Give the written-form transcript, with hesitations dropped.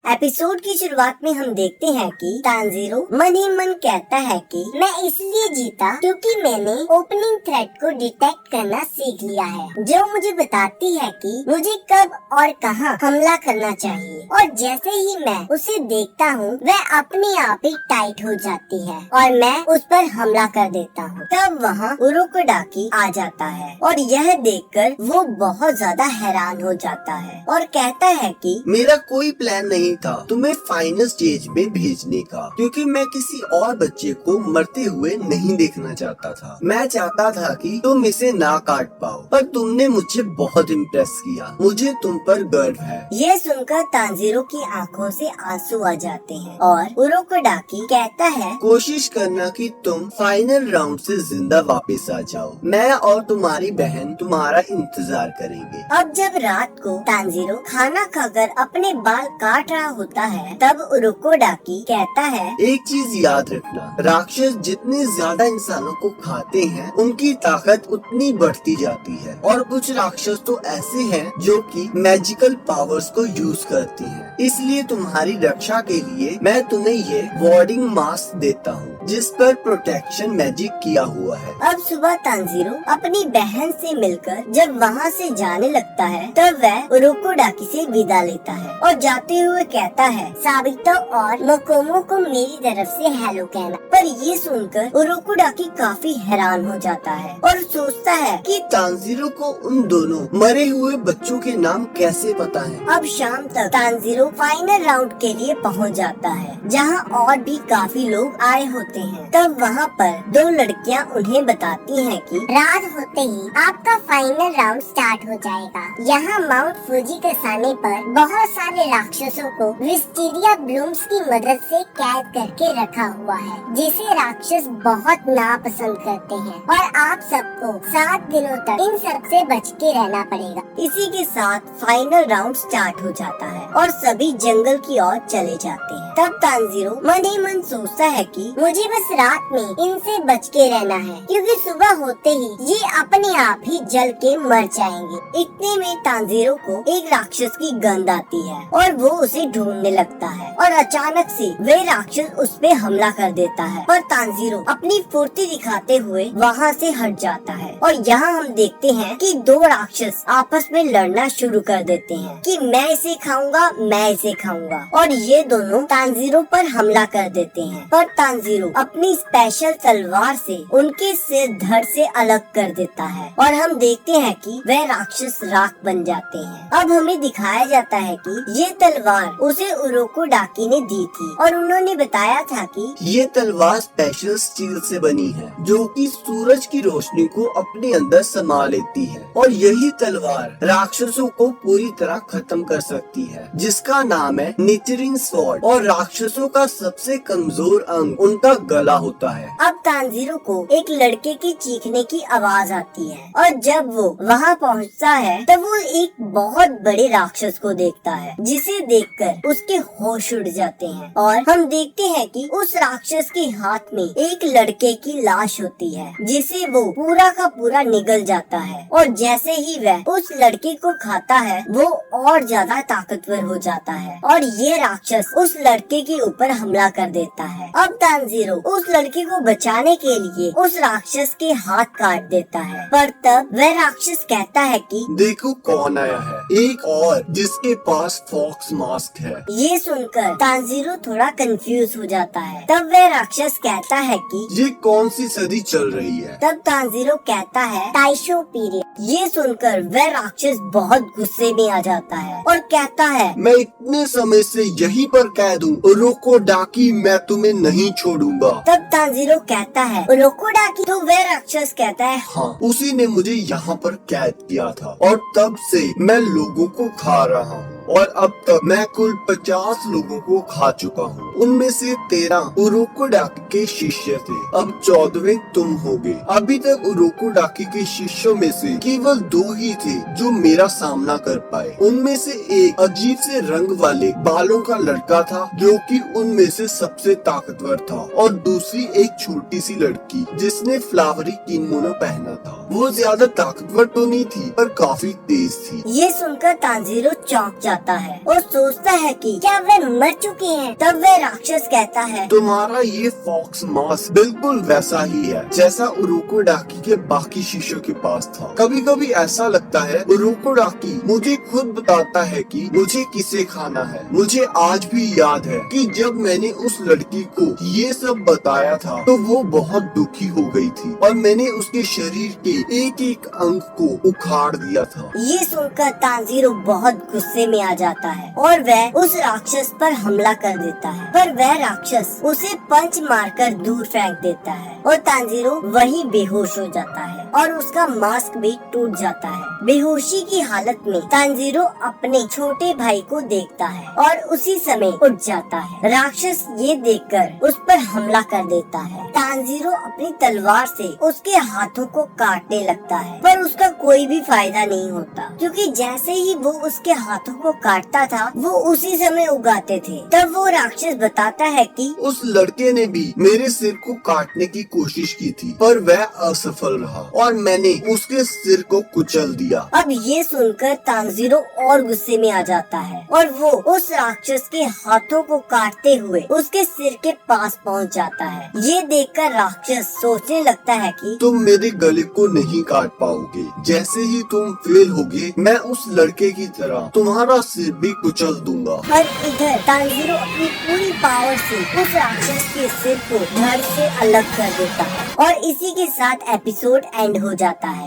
Episode की शुरुआत में हम देखते हैं कि तानजीरो मन ही मन कहता है कि मैं इसलिए जीता क्योंकि मैंने ओपनिंग थ्रेट को डिटेक्ट करना सीख लिया है, जो मुझे बताती है कि मुझे कब और कहां हमला करना चाहिए। और जैसे ही मैं उसे देखता हूँ, वह अपने आप ही टाइट हो जाती है और मैं उस पर हमला कर देता हूँ। तब वहाँ उरोकोडाकी आ जाता है और यह देखकर वो बहुत ज्यादा हैरान हो जाता है और कहता है कि मेरा कोई प्लान नहीं था तुम्हें फाइनल स्टेज में भेजने का, क्योंकि मैं किसी और बच्चे को मरते हुए नहीं देखना चाहता था। मैं चाहता था कि तुम इसे ना काट पाओ, पर तुमने मुझे बहुत इम्प्रेस किया। मुझे तुम पर गर्व है। यह सुनकर तानजीरो की आंखों से आंसू आ जाते हैं और उरोकोडाकी कहता है, कोशिश करना कि तुम फाइनल राउंड से जिंदा वापस आ जाओ। मैं और तुम्हारी बहन तुम्हारा इंतजार करेंगे। अब जब रात को तानजीरो खाना खाकर अपने बाल काट रहा होता है, तब उरोकोडाकी कहता है, एक चीज याद रखना, राक्षस जितने ज्यादा इंसानों को खाते हैं, उनकी ताकत उतनी बढ़ती जाती है। और कुछ राक्षस तो ऐसे हैं जो कि मैजिकल पावर्स को यूज करते हैं। इसलिए तुम्हारी रक्षा के लिए मैं तुम्हें ये वार्डिंग मास्क देता हूँ, जिस पर प्रोटेक्शन मैजिक किया हुआ है। अब सुबह तानजीरो अपनी बहन से मिलकर जब वहाँ से जाने लगता है, तब वह उरोकोडाकी से विदा लेता है और जाते हुए कहता है, साबितो और मोकोमो को मेरी तरफ से हेलो कहना। पर ये सुनकर उरोकोडाकी काफी हैरान हो जाता है और सोचता है कि तानजीरो को उन दोनों मरे हुए बच्चों के नाम कैसे पता है। अब शाम तक तानजीरो फाइनल राउंड के लिए पहुंच जाता है, जहां और भी काफी लोग आए होते हैं। तब वहां पर दो लड़कियां उन्हें बताती हैं कि रात होते ही आपका फाइनल राउंड स्टार्ट हो जाएगा। यहाँ माउंट फूजी के सामने पर बहुत सारे राक्षसों को विस्टीरिया ब्लूम्स की मदद से कैद करके रखा हुआ है, जिसे राक्षस बहुत नापसंद करते हैं और आप सबको 7 दिनों तक इन सब से बच के रहना पड़ेगा। इसी के साथ फाइनल राउंड स्टार्ट हो जाता है और सभी जंगल की ओर चले जाते हैं। तब तानजीरो मन ही मन सोचता है कि मुझे बस रात में इनसे बच के रहना है, क्योंकि सुबह होते ही ये अपने आप ही जल के मर जाएंगे। इतने में तानजीरो को एक राक्षस की गंध आती है और वो उसे ढूंढने लगता है और अचानक से वे राक्षस उस पे हमला कर देता है। पर तानजीरो अपनी फुर्ती दिखाते हुए वहाँ से हट जाता है और यहाँ हम देखते हैं कि दो राक्षस आपस में लड़ना शुरू कर देते हैं कि मैं इसे खाऊंगा, मैं इसे खाऊंगा, और ये दोनों तानजीरो पर हमला कर देते हैं। पर तानजीरो अपनी स्पेशल तलवार से उनके सिर धड़ से अलग कर देता है और हम देखते हैं कि वह राक्षस राख बन जाते हैं। अब हमें दिखाया जाता है कि ये तलवार उसे उरोकोडाकी ने दी थी और उन्होंने बताया था कि ये तलवार स्पेशल स्टील से बनी है, जो कि सूरज की रोशनी को अपने अंदर समा लेती है, और यही तलवार राक्षसों को पूरी तरह खत्म कर सकती है, जिसका नाम है निचरिंग स्वॉर्ड। और राक्षसों का सबसे कमजोर अंग उनका गला होता है। अब तानजीरो को एक लड़के की चीखने की आवाज आती है और जब वो वहाँ पहुँचता है, तब वो एक बहुत बड़े राक्षस को देखता है, जिसे देखकर उसके होश उड़ जाते हैं और हम देखते हैं कि उस राक्षस के हाथ में एक लड़के की लाश होती है, जिसे वो पूरा का पूरा निगल जाता है। और जैसे ही वह उस लड़के को खाता है, वो और ज्यादा ताकतवर हो जाता है और ये राक्षस उस लड़के के ऊपर हमला कर देता है। अब तानजीरो उस लड़के को बचाने के लिए उस राक्षस के हाथ काट देता है, पर तब वह राक्षस कहता है कि देखो कौन आया है, एक और जिसके पास फॉक्स मास्क है। ये सुनकर तानजीरो थोड़ा कंफ्यूज हो जाता है। तब वह राक्षस कहता है कि ये कौन सी सदी चल रही है। तब तानजीरो कहता है ताइशो पीरियड। ये सुनकर वह राक्षस बहुत गुस्से में आ जाता है और कहता है, मैं इतने समय से यहीं पर कैद हूँ, उरोकोडाकी मैं तुम्हें नहीं छोड़ूंगा। तब तानजीरो कहता है, उरोकोडाकी? तो वह राक्षस कहता है, हाँ, उसी ने मुझे यहाँ पर कैद किया था और तब से मैं लोगों को खा रहा हूँ, और अब तक मैं कुल 50 लोगों को खा चुका हूँ। उनमें से 13 उरोकोडाकी के शिष्य थे, अब 14वें तुम होगे। अभी तक उरोकोडाकी के शिष्यों में से केवल 2 ही थे जो मेरा सामना कर पाए। उनमें से एक अजीब से रंग वाले बालों का लड़का था, जो कि उनमें से सबसे ताकतवर था, और दूसरी एक छोटी सी लड़की जिसने फ्लावरी किमोनो पहना था। वो ज्यादा ताकतवर तो नहीं थी, पर काफी तेज थी। ये सुनकर तानजीरो चौंक जाता है और सोचता है कि क्या वे मर चुके हैं। तब वह राक्षस कहता है, तुम्हारा ये फॉक्स मास्क बिल्कुल वैसा ही है जैसा उरोकोडाकी के बाकी शिष्यों के पास था। कभी कभी ऐसा लगता है उरोकोडाकी मुझे खुद बताता है कि मुझे किसे खाना है। मुझे आज भी याद है कि जब मैंने उस लड़की को ये सब बताया था तो वो बहुत दुखी हो गई थी और मैंने उसके शरीर के एक एक अंग को उखाड़ दिया था। ये सुनकर तांजीरो बहुत गुस्से में आ जाता है और वह उस राक्षस पर हमला कर देता है, पर वह राक्षस उसे पंच मारकर दूर फेंक देता है और तांजीरो वहीं बेहोश हो जाता है और उसका मास्क भी टूट जाता है। बेहोशी की हालत में तांजीरो अपने छोटे भाई को देखता है और उसी समय उठ जाता है। राक्षस ये देखकर उस पर हमला कर देता है। तांजीरो अपनी तलवार से उसके हाथों को काटने लगता है, पर उसका कोई भी फायदा नहीं होता, क्योंकि जैसे ही वो उसके हाथों को काटता था वो उसी समय उगाते थे। तब वो राक्षस बताता है कि उस लड़के ने भी मेरे सिर को काटने की कोशिश की थी, पर वह असफल रहा और मैंने उसके सिर को कुचल दिया। अब ये सुनकर तांजीरो और गुस्से में आ जाता है और वो उस राक्षस के हाथों को काटते हुए उसके सिर के पास पहुंच जाता है। ये देखकर राक्षस सोचने लगता है कि तुम मेरे गले को नहीं काट पाओगे। जैसे ही तुम फेल होगे मैं उस लड़के की तरह तुम्हारा सिर भी कुचल दूंगा। पर इधर तांजीरो अपनी पूरी पावर से उस राक्षस के सिर को धड़ से अलग कर देता है और इसी के साथ एपिसोड एंड हो जाता है।